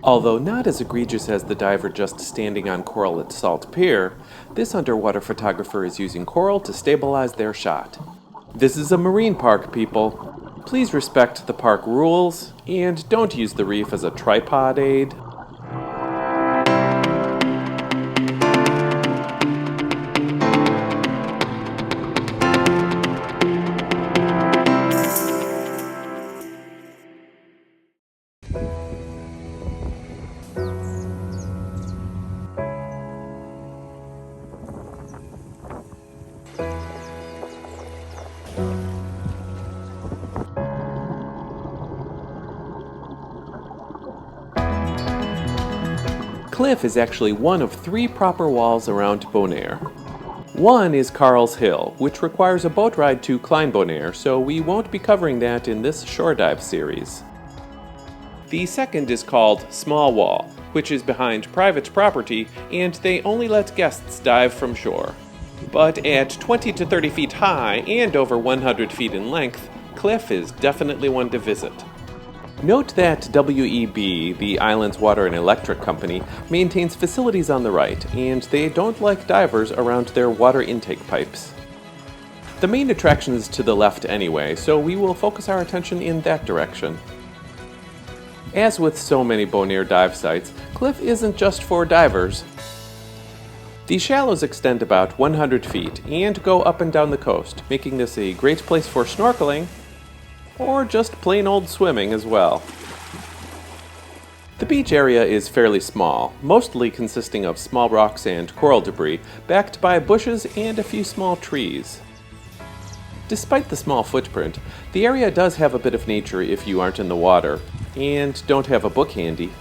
Although not as egregious as the diver just standing on coral at Salt Pier, this underwater photographer is using coral to stabilize their shot. This is a marine park, people. Please respect the park rules, and don't use the reef as a tripod aid. Cliff is actually one of 3 proper walls around Bonaire. One is Carl's Hill, which requires a boat ride to climb Bonaire, so we won't be covering that in this shore dive series. The second is called Small Wall, which is behind private property, and they only let guests dive from shore. But at 20 to 30 feet high and over 100 feet in length, Cliff is definitely one to visit. Note that WEB, the island's water and electric company, maintains facilities on the right, and they don't like divers around their water intake pipes. The main attraction is to the left anyway, so we will focus our attention in that direction. As with so many Bonaire dive sites, Cliff isn't just for divers. The shallows extend about 100 feet and go up and down the coast, making this a great place for snorkeling, or just plain old swimming as well. The beach area is fairly small, mostly consisting of small rocks and coral debris, backed by bushes and a few small trees. Despite the small footprint, the area does have a bit of nature if you aren't in the water, and don't have a book handy.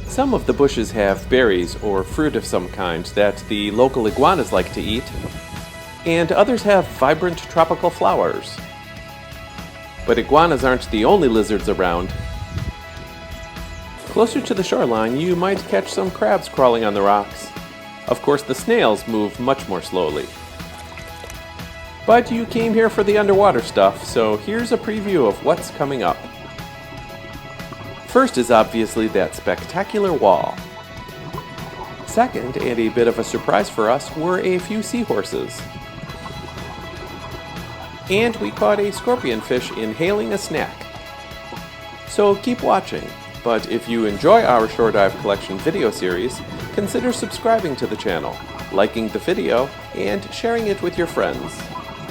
Some of the bushes have berries or fruit of some kind that the local iguanas like to eat, and others have vibrant tropical flowers. But iguanas aren't the only lizards around. Closer to the shoreline, you might catch some crabs crawling on the rocks. Of course, the snails move much more slowly. But you came here for the underwater stuff, so here's a preview of what's coming up. First is obviously that spectacular wall. Second, and a bit of a surprise for us, were a few seahorses. And we caught a scorpionfish inhaling a snack. So keep watching, but if you enjoy our Shore Dive Collection video series, consider subscribing to the channel, liking the video, and sharing it with your friends.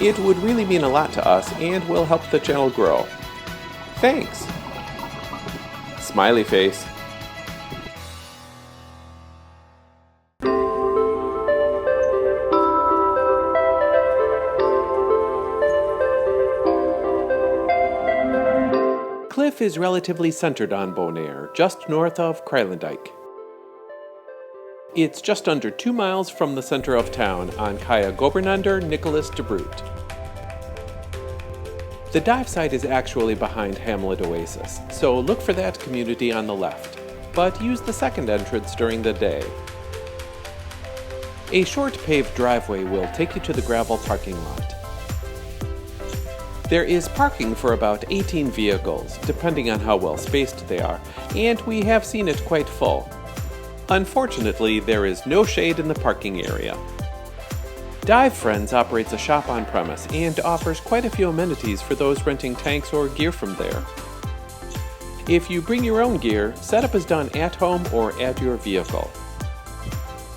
It would really mean a lot to us and will help the channel grow. Thanks! Smiley face. Cliff is relatively centered on Bonaire, just north of Krylendijk. It's just under 2 miles from the center of town on Kaya Gobernander Nicholas de Bruyt. The dive site is actually behind Hamlet Oasis, so look for that community on the left, but use the second entrance during the day. A short paved driveway will take you to the gravel parking lot. There is parking for about 18 vehicles, depending on how well spaced they are, and we have seen it quite full. Unfortunately, there is no shade in the parking area. Dive Friends operates a shop on premise and offers quite a few amenities for those renting tanks or gear from there. If you bring your own gear, setup is done at home or at your vehicle.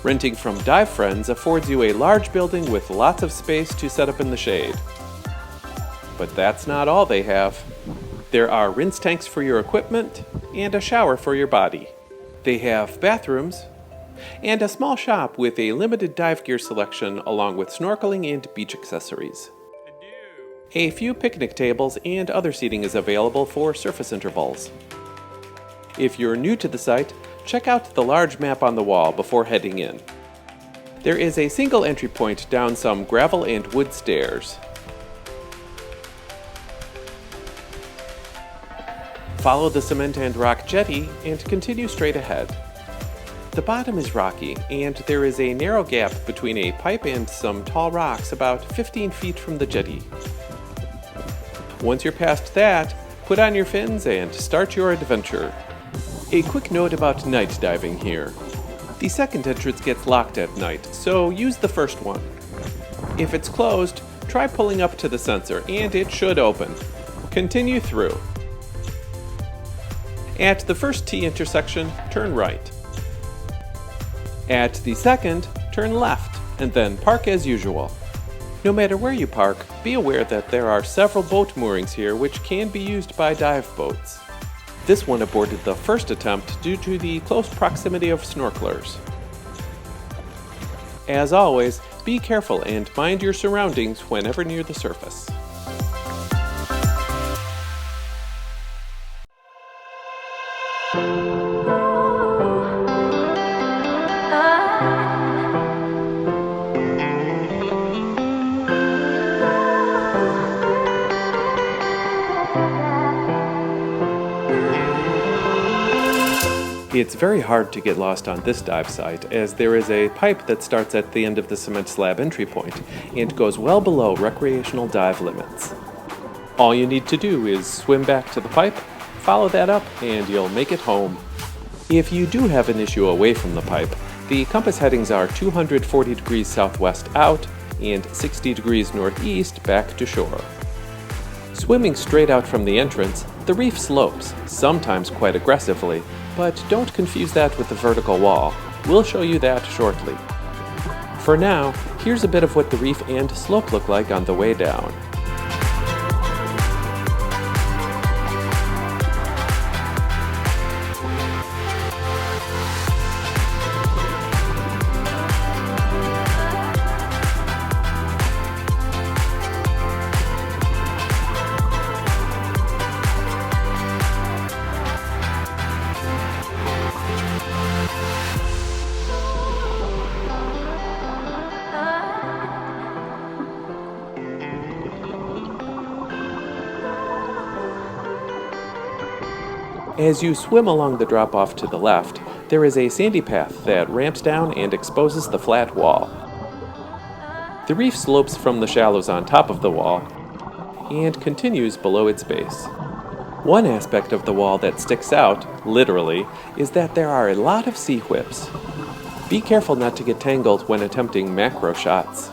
Renting from Dive Friends affords you a large building with lots of space to set up in the shade. But that's not all they have. There are rinse tanks for your equipment and a shower for your body. They have bathrooms and a small shop with a limited dive gear selection along with snorkeling and beach accessories. A few picnic tables and other seating is available for surface intervals. If you're new to the site, check out the large map on the wall before heading in. There is a single entry point down some gravel and wood stairs. Follow the cement and rock jetty and continue straight ahead. The bottom is rocky, and there is a narrow gap between a pipe and some tall rocks about 15 feet from the jetty. Once you're past that, put on your fins and start your adventure. A quick note about night diving here. The second entrance gets locked at night, so use the first one. If it's closed, try pulling up to the sensor and it should open. Continue through. At the first T intersection, turn right. At the second, turn left, and then park as usual. No matter where you park, be aware that there are several boat moorings here which can be used by dive boats. This one aborted the first attempt due to the close proximity of snorkelers. As always, be careful and mind your surroundings whenever near the surface. It's very hard to get lost on this dive site, as there is a pipe that starts at the end of the cement slab entry point and goes well below recreational dive limits. All you need to do is swim back to the pipe, follow that up, and you'll make it home. If you do have an issue away from the pipe, the compass headings are 240 degrees southwest out and 60 degrees northeast back to shore. Swimming straight out from the entrance, the reef slopes, sometimes quite aggressively, but don't confuse that with the vertical wall. We'll show you that shortly. For now, here's a bit of what the reef and slope look like on the way down. As you swim along the drop-off to the left, there is a sandy path that ramps down and exposes the flat wall. The reef slopes from the shallows on top of the wall and continues below its base. One aspect of the wall that sticks out, literally, is that there are a lot of sea whips. Be careful not to get tangled when attempting macro shots.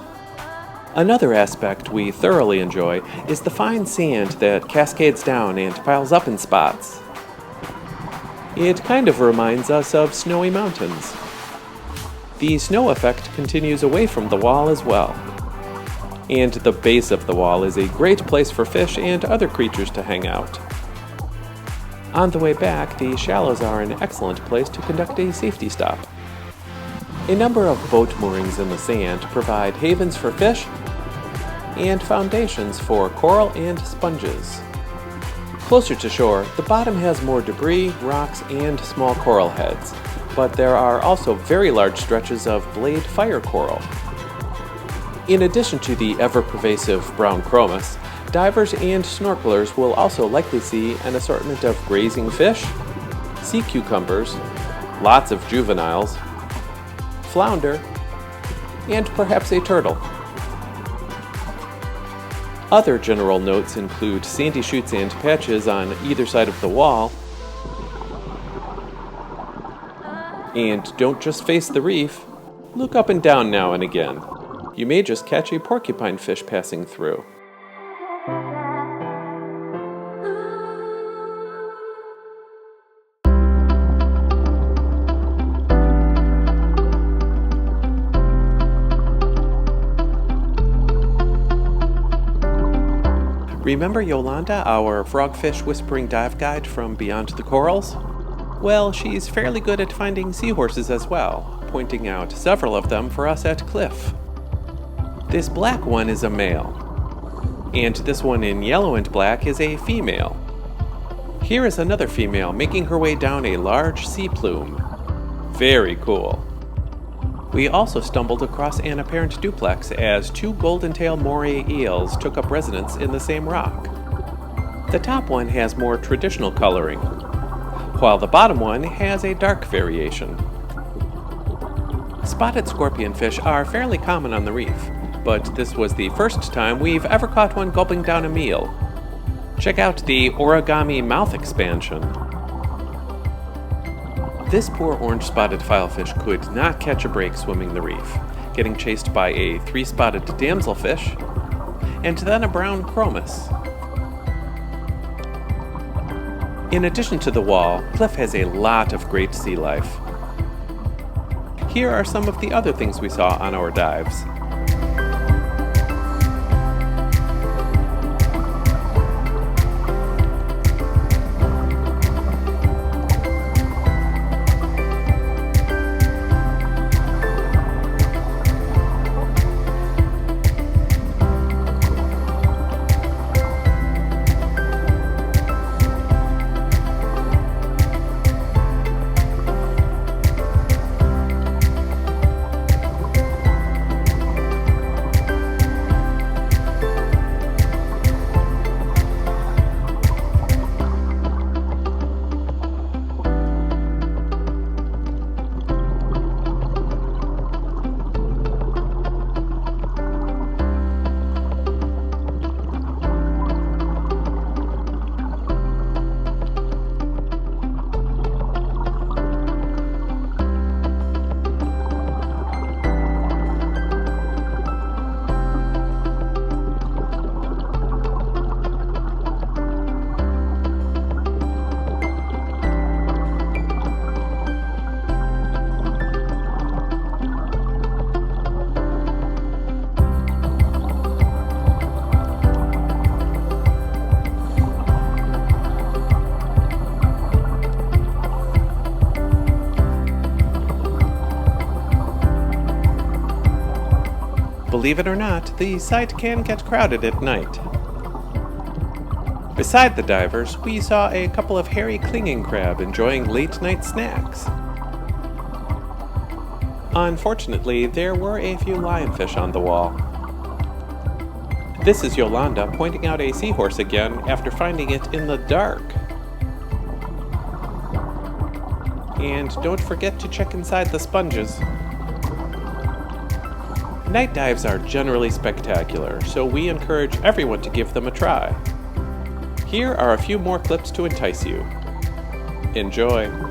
Another aspect we thoroughly enjoy is the fine sand that cascades down and piles up in spots. It kind of reminds us of snowy mountains. The snow effect continues away from the wall as well. And the base of the wall is a great place for fish and other creatures to hang out. On the way back, the shallows are an excellent place to conduct a safety stop. A number of boat moorings in the sand provide havens for fish and foundations for coral and sponges. Closer to shore, the bottom has more debris, rocks, and small coral heads, but there are also very large stretches of blade fire coral. In addition to the ever-pervasive brown chromis, divers and snorkelers will also likely see an assortment of grazing fish, sea cucumbers, lots of juveniles, flounder, and perhaps a turtle. Other general notes include sandy shoots and patches on either side of the wall. And don't just face the reef, look up and down now and again. You may just catch a porcupine fish passing through. Remember Yolanda, our frogfish whispering dive guide from Beyond the Corals? Well, she's fairly good at finding seahorses as well, pointing out several of them for us at Cliff. This black one is a male, and this one in yellow and black is a female. Here is another female making her way down a large sea plume. Very cool. We also stumbled across an apparent duplex as two golden-tail moray eels took up residence in the same rock. The top one has more traditional coloring, while the bottom one has a dark variation. Spotted scorpionfish are fairly common on the reef, but this was the first time we've ever caught one gulping down a meal. Check out the origami mouth expansion. This poor orange-spotted filefish could not catch a break swimming the reef, getting chased by a 3-spotted damselfish, and then a brown chromis. In addition to the wall, Cliff has a lot of great sea life. Here are some of the other things we saw on our dives. Believe it or not, the site can get crowded at night. Beside the divers, we saw a couple of hairy clinging crab enjoying late-night snacks. Unfortunately, there were a few lionfish on the wall. This is Yolanda pointing out a seahorse again after finding it in the dark. And don't forget to check inside the sponges. Night dives are generally spectacular, so we encourage everyone to give them a try. Here are a few more clips to entice you. Enjoy!